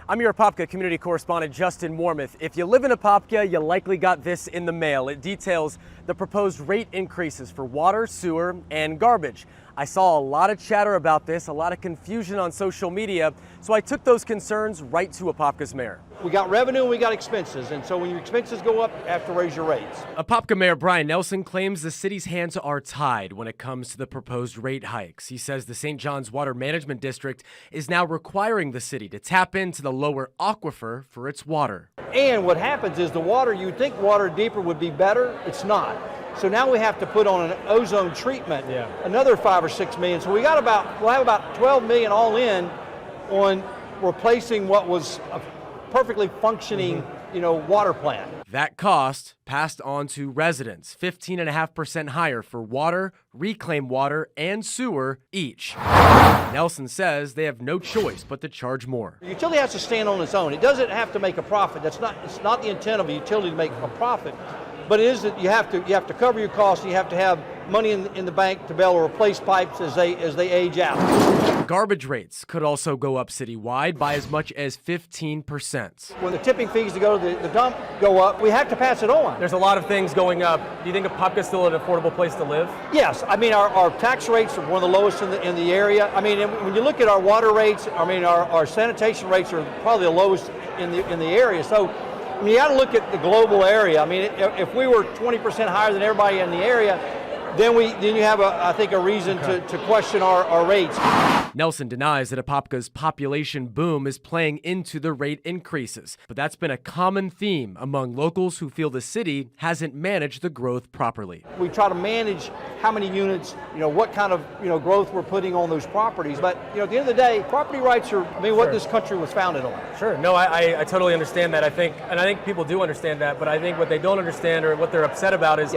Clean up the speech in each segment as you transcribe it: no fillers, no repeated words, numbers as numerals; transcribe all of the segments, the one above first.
I'm your Apopka community correspondent, Justin Warmoth. If you live in Apopka, you likely got this in the mail. It details the proposed rate increases for water, sewer, and garbage. I saw a lot of chatter about this, a lot of confusion on social media, so I took those concerns right to Apopka's mayor. We got revenue and we got expenses, and so when your expenses go up, you have to raise your rates. Apopka Mayor Bryan Nelson claims the city's hands are tied when it comes to the proposed rate hikes. He says the St. John's Water Management District is now requiring the city to tap into the lower aquifer for its water. And what happens is the water, you'd think water deeper would be better, it's not. So now we have to put on an ozone treatment, another 5 or 6 million. So we'll have about 12 million all in on replacing what was a perfectly functioning, water plant. That cost passed on to residents, 15.5% higher for water, reclaimed water, and sewer each. Nelson says they have no choice but to charge more. The utility has to stand on its own. It doesn't have to make a profit. It's not the intent of a utility to make a profit. But it is that you have to cover your costs. And you have to have money in the bank to be able to replace pipes as they age out. Garbage rates could also go up citywide by as much as 15%. When the tipping fees to go to the dump go up, we have to pass it on. There's a lot of things going up. Do you think Apopka is still an affordable place to live? Yes, I mean our tax rates are one of the lowest in the area. I mean, when you look at our water rates, I mean our sanitation rates are probably the lowest in the area. So I mean, you got to look at the global area. I mean, if we were 20% higher than everybody in the area, then you have, I think, a reason to question our rates. Nelson denies that Apopka's population boom is playing into the rate increases, but that's been a common theme among locals who feel the city hasn't managed the growth properly. We try to manage how many units, what kind of growth we're putting on those properties. But at the end of the day, property rights are what this country was founded on. Sure. No, I totally understand that. I think people do understand that, but I think what they don't understand or what they're upset about is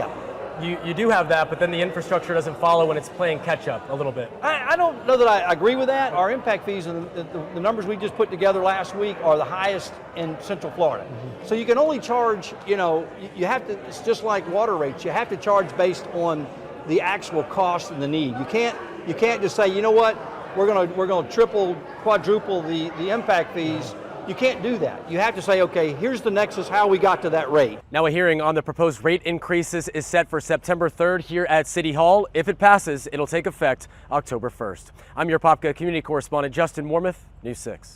you do have that, but then the infrastructure doesn't follow when it's playing catch up a little bit. I don't know that I agree with that. Our impact fees and the numbers we just put together last week are the highest in Central Florida. So you can only charge, you have to, it's just like water rates, you have to charge based on the actual cost and the need. You can't just say, we're gonna triple, quadruple the impact fees. You can't do that. You have to say, okay, here's the nexus how we got to that rate. Now a hearing on the proposed rate increases is set for September 3rd here at City Hall. If it passes, it'll take effect October 1st. I'm your Apopka community correspondent, Justin Warmoth, News 6.